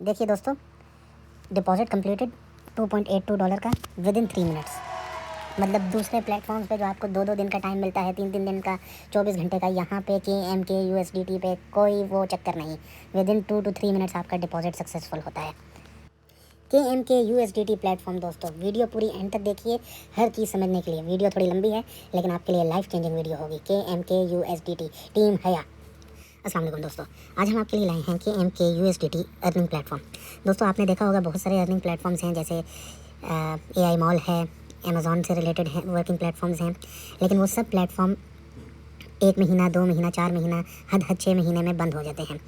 देखिए दोस्तों, deposit completed $2.82 का विद इन 3 मिनट्स। मतलब दूसरे प्लेटफॉर्म्स पे जो आपको 2-2 दिन का टाइम मिलता है, 3-3 दिन का, 24 घंटे का, यहाँ पे KMK USDT पे कोई वो चक्कर नहीं। विद इन 2 to 3 मिनट्स आपका डिपॉजिट सक्सेसफुल होता है। KMK USDT प्लेटफॉर्म दोस्तों, वीडियो पूरी एंड तक देखिए हर चीज़ समझने के लिए। वीडियो थोड़ी लंबी है लेकिन आपके लिए लाइफ चेंजिंग वीडियो होगी। KMK USDT टीम हया। अस्सलाम वालेकुम दोस्तों, आज हम आपके लिए लाए हैं KMK USDT अर्निंग प्लेटफॉर्म। दोस्तों आपने देखा होगा बहुत सारे अर्निंग प्लेटफॉर्म्स हैं, जैसे AI मॉल है, अमेज़ॉन से रिलेटेड हैं, वर्किंग प्लेटफॉर्म्स हैं, लेकिन वो सब प्लेटफॉर्म 1 महीना, 2 महीना, 4 महीना, हद 6 महीने में बंद हो जाते हैं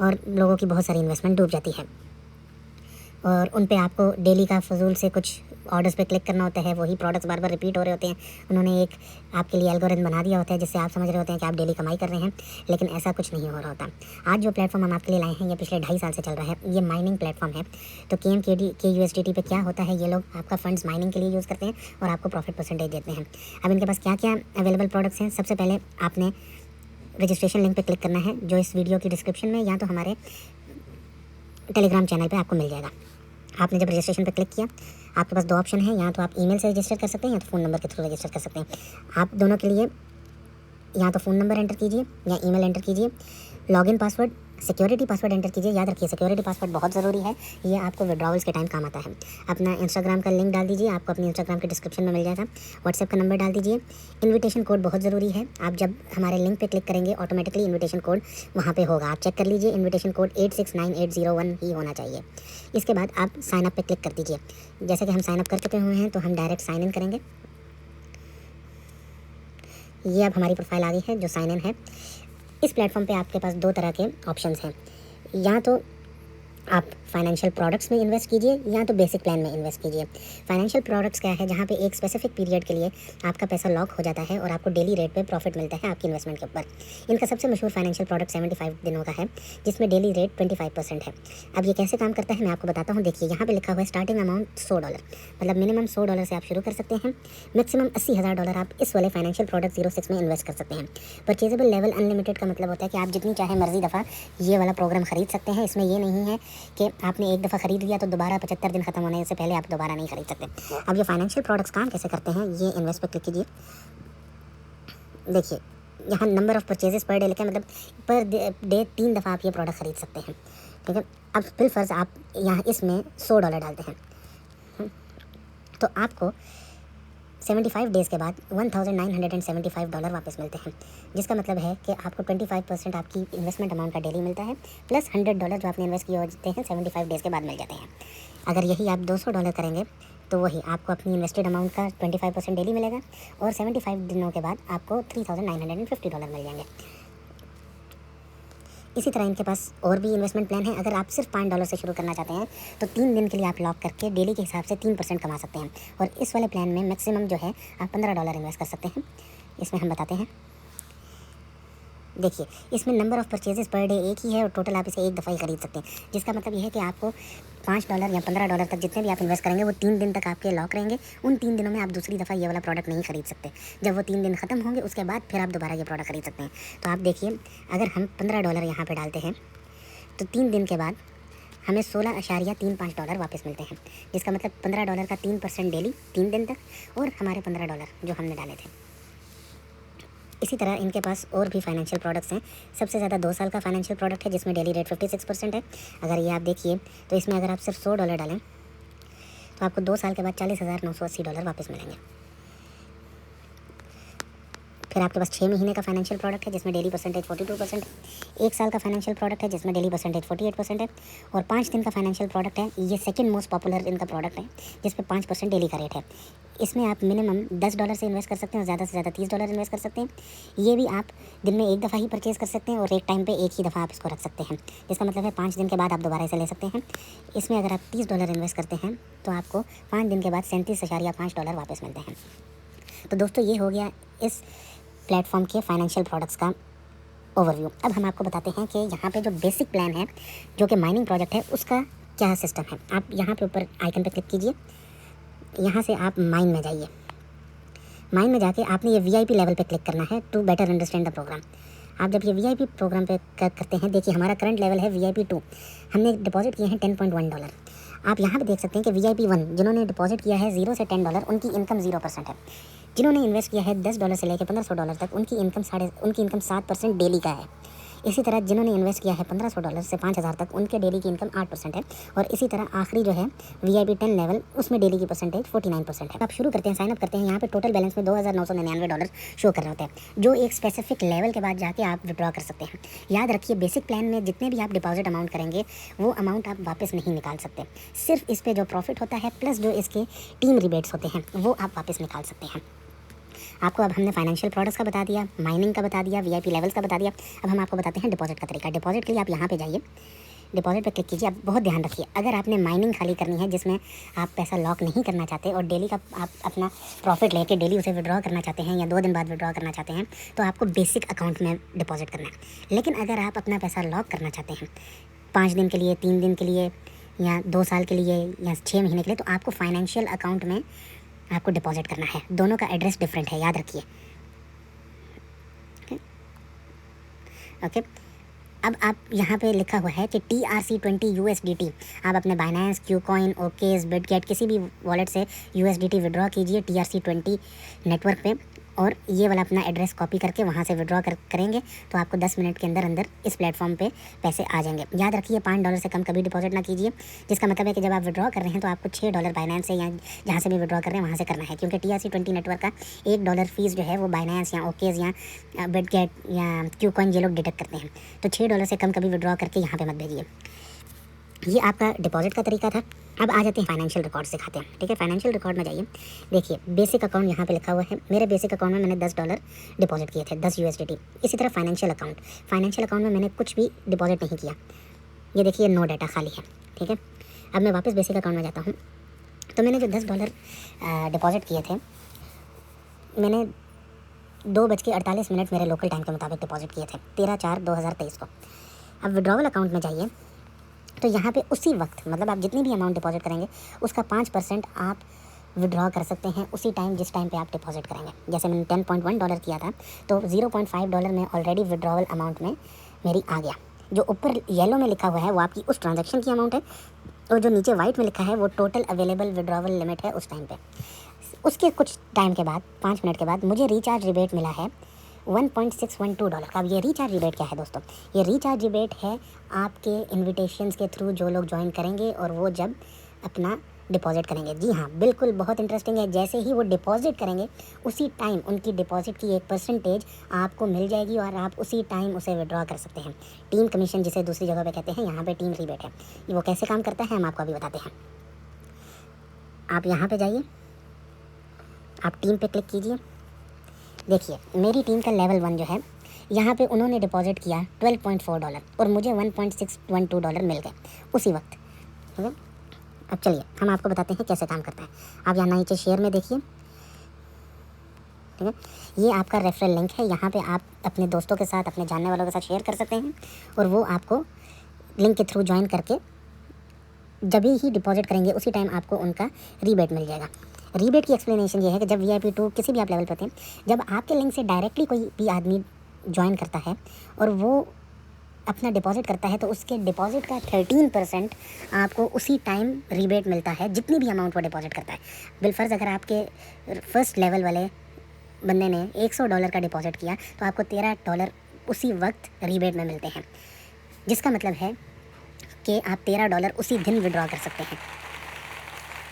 और लोगों की बहुत सारी इन्वेस्टमेंट डूब जाती है। और उन पे आपको डेली का फजूल से कुछ ऑर्डर्स पे क्लिक करना होता है, वही प्रोडक्ट्स बार बार रिपीट हो रहे होते हैं। उन्होंने एक आपके लिए एल्गोरिथम बना दिया होता है जिससे आप समझ रहे होते हैं कि आप डेली कमाई कर रहे हैं, लेकिन ऐसा कुछ नहीं हो रहा होता। आज जो प्लेटफॉर्म हम आपके लिए लाए हैं ये पिछले 2.5 साल से चल रहा है। ये माइनिंग प्लेटफॉर्म है। तो KMK USDT पे क्या होता है, ये लोग आपका फंड्स माइनिंग के लिए यूज़ करते हैं और आपको प्रॉफिट परसेंटेज देते हैं। अब इनके पास क्या क्या अवेलेबल प्रोडक्ट्स हैं, सबसे पहले आपने रजिस्ट्रेशन लिंक पर क्लिक करना है जो इस वीडियो की डिस्क्रिप्शन में या तो हमारे टेलीग्राम चैनल पर आपको मिल जाएगा। आपने जब रजिस्ट्रेशन पर क्लिक किया, आपके पास 2 ऑप्शन हैं, या तो आप ईमेल से रजिस्टर कर सकते हैं या तो फ़ोन नंबर के थ्रू रजिस्टर कर सकते हैं। आप दोनों के लिए या तो फ़ोन नंबर एंटर कीजिए या ईमेल एंटर कीजिए। Login password, security password enter कीजिए। याद रखिए सिक्योरिटी पासवर्ड बहुत ज़रूरी है, ये आपको विड्रॉवल्स के टाइम काम आता है। अपना इंस्टाग्राम का लिंक डाल दीजिए, आपको अपनी इंस्टाग्राम के डिस्क्रिप्शन में मिल जाएगा। व्हाट्सएप का नंबर डाल दीजिए। इन्विटेशन कोड बहुत ज़रूरी है, आप जब हमारे लिंक पे क्लिक करेंगे ऑटोमेटिकली इन्विटेशन कोड वहाँ पे होगा, आप चेक कर लीजिए। इन्विटेशन कोड 869801 ही होना चाहिए। इसके बाद आप साइन अप पे क्लिक कर दीजिए। जैसे कि हम साइन अप कर चुके हुए हैं तो हम डायरेक्ट साइन इन करेंगे। ये अब हमारी प्रोफाइल आ गई है जो साइन इन है। इस प्लेटफॉर्म पे आपके पास 2 तरह के ऑप्शंस हैं, या तो आप फाइनेंशियल प्रोडक्ट्स में इन्वेस्ट कीजिए या तो बेसिक प्लान में इन्वेस्ट कीजिए। फाइनेंशियल प्रोडक्ट्स क्या है, जहाँ पे एक स्पेसिफिक पीरियड के लिए आपका पैसा लॉक हो जाता है और आपको डेली रेट पे प्रॉफिट मिलता है आपकी इन्वेस्टमेंट के ऊपर। इनका सबसे मशहूर फाइनेंशियल प्रोडक्ट 75 दिनों का है, जिसमें डेली रेट 25% है। अब ये कैसे काम करता है मैं आपको बताता हूँ। देखिए यहाँ पर लिखा हुआ है स्टार्टिंग अमाउंट $100, मतलब मिनिमम $100 से आप शुरू कर सकते हैं। मैक्सिमम $80,000 आप इस वाले फाइनेंशियल प्रोडक्ट 06 में इन्वेस्ट कर सकते हैं। परचेजेबल लेवल अनलिमिटेड का मतलब होता है कि आप जितनी चाहे मर्जी दफ़ा ये वाला प्रोग्राम खरीद सकते हैं। इसमें ये नहीं है कि आपने एक दफ़ा खरीद लिया तो दोबारा 75 दिन खत्म होने से पहले आप दोबारा नहीं खरीद सकते। अब ये फाइनेंशियल प्रोडक्ट्स काम कैसे करते हैं, ये इन्वेस्ट पर क्लिक कीजिए। देखिए यहाँ number of purchases per day लिखा है, मतलब पर डे 3 दफ़ा आप ये प्रोडक्ट खरीद सकते हैं। ठीक है, अब बिलफर्ज आप यहाँ इसमें $100 डालते हैं तो आपको 75 डेज़ के बाद $1975 वापस मिलते हैं, जिसका मतलब है कि आपको 25% आपकी इन्वेस्टमेंट अमाउंट का डेली मिलता है, प्लस $100 जो आपने इन्वेस्ट किए होते हैं 75 डेज़ के बाद मिल जाते हैं। अगर यही आप $200 करेंगे तो वही आपको अपनी इन्वेस्टेड अमाउंट का 25% डेली मिलेगा और 75 दिनों के बाद आपको $3950 मिल जाएंगे। इसी तरह इनके पास और भी इन्वेस्टमेंट प्लान है। अगर आप सिर्फ $5 से शुरू करना चाहते हैं तो 3 दिन के लिए आप लॉक करके डेली के हिसाब से 3% कमा सकते हैं। और इस वाले प्लान में मैक्सिमम जो है आप $15 इन्वेस्ट कर सकते हैं। इसमें हम बताते हैं। देखिए इसमें number of purchases per day एक ही है और टोटल आप इसे एक दफ़ा ही खरीद सकते हैं, जिसका मतलब ये है कि आपको $5 या $15 तक जितने भी आप इन्वेस्ट करेंगे वो 3 दिन तक आपके लॉक रहेंगे। उन 3 दिनों में आप दूसरी दफ़ा ये वाला प्रोडक्ट नहीं खरीद सकते। जब वो 3 दिन ख़त्म होंगे उसके बाद फिर आप दोबारा ये प्रोडक्ट खरीद सकते हैं। तो आप देखिए अगर हम $15 यहाँ पर डालते हैं तो 3 दिन के बाद हमें $16.35 वापस मिलते हैं, जिसका मतलब $15 का 3% डेली 3 दिन तक और हमारे $15 जो हमने डाले थे। इसी तरह इनके पास और भी फाइनेंशियल प्रोडक्ट्स हैं। सबसे ज़्यादा 2 साल का फाइनेंशियल प्रोडक्ट है जिसमें डेली रेट 56% है। अगर ये आप देखिए तो इसमें अगर आप सिर्फ $100 डालें तो आपको 2 साल के बाद $40,980 वापस मिलेंगे। फिर आपके पास 6 महीने का फाइनेंशियल प्रोडक्ट है जिसमें डेली परसेंटेज 42% है। 1 साल का फाइनेंशियल प्रोडक्ट है जिसमें डेली परसेंटेज 48% है। और 5 दिन का फाइनेंशियल प्रोडक्ट है, ये सेकंड मोस्ट पॉपुलर इनका प्रोडक्ट है, जिस पे 5% डेली का रेट है। इसमें आप मिनिमम $10 से इन्वेस्ट कर सकते हैं और ज़्यादा से ज़्यादा $30 इन्वेस्ट कर सकते हैं। ये भी आप दिन में एक दफ़ा ही परचेज़ कर सकते हैं और एक टाइम पे एक ही दफ़ा आप इसको रख सकते हैं, जिसका मतलब है 5 दिन के बाद आप दोबारा इसे ले सकते हैं। इसमें अगर आप $30 इन्वेस्ट करते हैं तो आपको 5 दिन के बाद $37.5 वापस मिलते हैं। तो दोस्तों ये हो गया इस प्लेटफॉर्म के फाइनेंशियल प्रोडक्ट्स का ओवरव्यू। अब हम आपको बताते हैं कि यहाँ पे जो बेसिक प्लान है जो कि माइनिंग प्रोजेक्ट है उसका क्या सिस्टम है। आप यहाँ पे ऊपर आइकन पे क्लिक कीजिए, यहाँ से आप माइन में जाइए। माइन में जाके आपने ये VIP लेवल पे क्लिक करना है to better understand the program. आप जब ये VIP प्रोग्राम पे करते हैं, देखिए हमारा करंट लेवल है VIP 2, हमने डिपॉजिट किए हैं $10.1। आप यहाँ पे देख सकते हैं कि VIP 1 जिन्होंने डिपॉजिट किया है $0 से $10, उनकी इनकम 0% है। जिन्होंने इन्वेस्ट किया है $10 से लेकर $1500 तक, उनकी इनकम 7% डेली का है। इसी तरह जिन्होंने इन्वेस्ट किया है $1500 से 5000 तक, उनके डेली की इनकम 8% है। और इसी तरह आखिरी जो है VIP 10 लेवल, उसमें डेली की परसेंटेज 49% है। आप शुरू करते हैं, साइन अप करते हैं, यहाँ पे टोटल बैलेंस में $2999 शो कर रहे होते हैं, जो एक स्पेसिफिक लेवल के बाद जाके आप विड्रॉ कर सकते हैं। याद रखिए, बेसिक प्लान में जितने भी आप डिपॉजिट अमाउंट करेंगे वो अमाउंट आप वापस नहीं निकाल सकते। सिर्फ इस पर जो प्रॉफिट होता है प्लस जो इसके टीम रिबेट्स होते हैं वो आप वापस निकाल सकते हैं। आपको अब हमने फाइनेंशियल प्रोडक्ट्स का बता दिया, माइनिंग का बता दिया, VIP लेवल्स का बता दिया। अब हम आपको बताते हैं डिपॉजिट का तरीका। डिपॉजिट के लिए आप यहाँ पे जाइए, डिपॉजिट पे क्लिक कीजिए। आप बहुत ध्यान रखिए, अगर आपने माइनिंग खाली करनी है जिसमें आप पैसा लॉक नहीं करना चाहते और डेली का आप अपना प्रॉफिट लेके डेली उसे विड्रॉ करना चाहते हैं या 2 दिन बाद विड्रॉ करना चाहते हैं, तो आपको बेसिक अकाउंट में डिपॉजिट करना है। लेकिन अगर आप अपना पैसा लॉक करना चाहते हैं 5 दिन के लिए, 3 दिन के लिए या 2 साल के लिए या 6 महीने के लिए, तो आपको फाइनेंशियल अकाउंट में आपको डिपॉजिट करना है। दोनों का एड्रेस डिफरेंट है, याद रखिए। ओके, अब आप यहाँ पे लिखा हुआ है कि TRC20 USDT, आप अपने बाइनेंस, क्यूकॉइन, ओकेज, बिटगेट किसी भी वॉलेट से USDT विड्रॉ कीजिए TRC20 नेटवर्क पे, और ये वाला अपना एड्रेस कॉपी करके वहाँ से विड्रॉ करेंगे तो आपको 10 मिनट के अंदर अंदर इस प्लेटफॉर्म पे पैसे आ जाएंगे। याद रखिए, $5 से कम कभी डिपॉजिट ना कीजिए, जिसका मतलब है कि जब आप विड्रॉ कर रहे हैं तो आपको $6 बाइनेंस से या जहाँ से भी विड्रॉ कर रहे हैं वहाँ से करना है, क्योंकि TRC20 नेटवर्क का $1 फीस जो है वो बाइनेंस या ओकेज या बिटगेट या क्यूकॉइन ये लोग डिटेक्ट करते हैं। तो $6 से कम कभी विड्रॉ करके यहाँ पर मत भेजिए। ये आपका डिपॉजिट का तरीका था। अब आ जाते हैं फाइनेंशियल रिकॉर्ड दिखाते हैं। ठीक है, फाइनेंशियल रिकॉर्ड में जाइए, देखिए बेसिक अकाउंट यहाँ पे लिखा हुआ है। मेरे बेसिक अकाउंट में मैंने $10 डिपॉजिट किए थे, 10 USDT। इसी तरह फाइनेंशियल अकाउंट में मैंने कुछ भी डिपॉजिट नहीं किया। ये देखिए नो डाटा खाली है। ठीक है, अब मैं वापस बेसिक अकाउंट में जाता हूँ। तो मैंने जो $10 डिपॉजिट किए थे, मैंने 2:48 मेरे लोकल टाइम के मुताबिक डिपॉजिट किए थे 13/4/2023 को। अब विड्रॉवल अकाउंट में जाइए, तो यहाँ पे उसी वक्त, मतलब आप जितनी भी अमाउंट डिपॉजिट करेंगे उसका 5% आप विड्रॉ कर सकते हैं उसी टाइम जिस टाइम पे आप डिपॉजिट करेंगे। जैसे मैंने $10.1 किया था तो $0.5 में ऑलरेडी विड्रॉवल अमाउंट में मेरी आ गया। जो ऊपर येलो में लिखा हुआ है वो आपकी उस ट्रांजैक्शन की अमाउंट है, और जो नीचे वाइट में लिखा है वो टोटल अवेलेबल विड्रॉवल लिमिट है उस टाइम पे। उसके कुछ टाइम के बाद, 5 मिनट के बाद, मुझे रिचार्ज रिबेट मिला है $1.612 का। अब ये रिचार्ज रिबेट क्या है दोस्तों? ये रिचार्ज रिबेट है आपके इन्विटेशंस के थ्रू जो लोग ज्वाइन करेंगे और वो जब अपना डिपॉजिट करेंगे। जी हाँ, बिल्कुल बहुत इंटरेस्टिंग है। जैसे ही वो डिपॉजिट करेंगे उसी टाइम उनकी डिपॉजिट की एक परसेंटेज आपको मिल जाएगी और आप उसी टाइम उसे विड्रॉ कर सकते हैं। टीम कमीशन जिसे दूसरी जगह पे कहते हैं, यहाँ पे टीम रिबेट है। ये वो कैसे काम करता है हम आपको अभी बताते हैं। आप यहाँ पे जाइए, आप टीम पे क्लिक कीजिए। देखिए मेरी टीम का लेवल 1 जो है, यहाँ पे उन्होंने डिपॉजिट किया $12.4 और मुझे $1.612 मिल गए उसी वक्त। ठीक है, अब चलिए हम आपको बताते हैं कैसे काम करता है। आप यहाँ नीचे शेयर में देखिए, ठीक है, ये आपका रेफरल लिंक है। यहाँ पे आप अपने दोस्तों के साथ, अपने जानने वालों के साथ शेयर कर सकते हैं और वो आपको लिंक के थ्रू ज्वाइन करके जब ही डिपॉजिट करेंगे उसी टाइम आपको उनका रीबेट मिल जाएगा। रीबेट की एक्सप्लेनेशन ये है कि जब VIP 2 किसी भी आप लेवल पर होते हैं, जब आपके लिंक से डायरेक्टली कोई भी आदमी ज्वाइन करता है और वो अपना डिपॉजिट करता है तो उसके डिपॉजिट का 13% आपको उसी टाइम रीबेट मिलता है जितनी भी अमाउंट वो डिपॉजिट करता है। बिलफर्ज अगर आपके फर्स्ट लेवल वाले बंदे ने $100 का डिपॉजिट किया तो आपको $13 उसी वक्त रीबेट में मिलते हैं, जिसका मतलब है कि आप $13 उसी दिन विड्रॉ कर सकते हैं।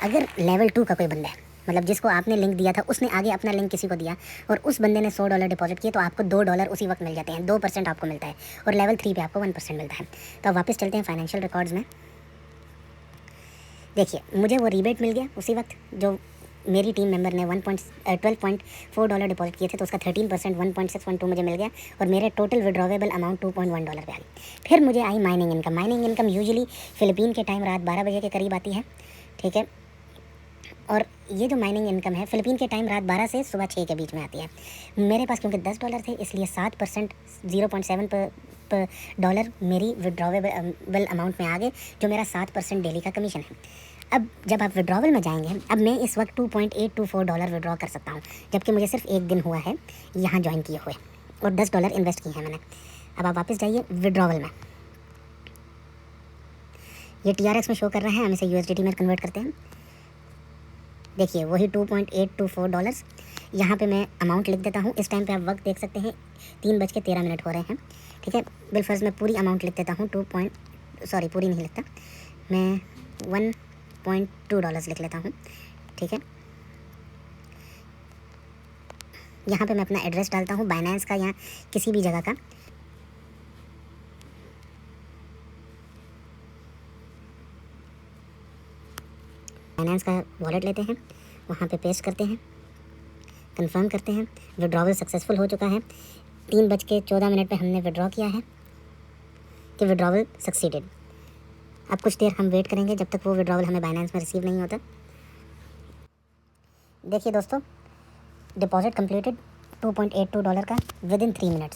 अगर लेवल 2 का कोई बंदा है, मतलब जिसको आपने लिंक दिया था उसने आगे अपना लिंक किसी को दिया और उस बंदे ने $100 डिपॉजिट किए तो आपको $2 उसी वक्त मिल जाते हैं, 2% आपको मिलता है। और लेवल 3 पे आपको 1% मिलता है। तो अब वापस चलते हैं फाइनेंशियल रिकॉर्ड्स में। देखिए मुझे वो रीबेट मिल गया उसी वक्त जो मेरी टीम मेंबर ने $12.4 डिपॉजिट किए थे, तो उसका 13% 1.612 मुझे मिल गया और मेरे टोटल विड्रॉवेबल अमाउंट $2.1 पे आ गई। फिर मुझे आई mining income. Mining income usually Philippine के टाइम रात 12 बजे के करीब आती है। ठीक है, और ये जो माइनिंग इनकम है फ़िलिपीन के टाइम रात 12 से सुबह 6 के बीच में आती है। मेरे पास क्योंकि $10 थे इसलिए 7% $0.7 मेरी विड्रॉवेबल अमाउंट में आ गए, जो मेरा 7% डेली का कमीशन है। अब जब आप विड्रॉवल में जाएंगे, अब मैं इस वक्त $2.824 विड्रॉ कर सकता हूँ, जबकि मुझे सिर्फ 1 दिन हुआ है यहाँ ज्वाइन किए हुए। और $10 इन्वेस्ट किए हैं मैंने। अब आप वापस जाइए विड्रॉवल में, ये TRX में शो कर रहा है, हम इसे USDT में कन्वर्ट करते हैं। देखिए वही $2.824। यहाँ पे मैं अमाउंट लिख देता हूँ। इस टाइम पे आप वक्त देख सकते हैं 3:13 हो रहे हैं। ठीक है, बिलफर्ज मैं पूरी अमाउंट लिख देता हूँ। पूरी नहीं लिखता मैं, $1.2 लिख लेता हूँ। ठीक है, यहाँ पे मैं अपना एड्रेस डालता हूँ बाइनेंस का या किसी भी जगह का। बाइनेंस का वॉलेट लेते हैं, वहाँ पे पेस्ट करते हैं, कंफर्म करते हैं। विड्रॉवल सक्सेसफुल हो चुका है। 3:14 पे हमने विड्रॉ किया है कि विड्रॉवल सक्सीडेड। अब कुछ देर हम वेट करेंगे जब तक वो विड्रॉवल हमें बाइनेंस में रिसीव नहीं होता। देखिए दोस्तों, डिपॉजिट कंप्लीटेड $2.82 का विद इन 3 मिनट्स।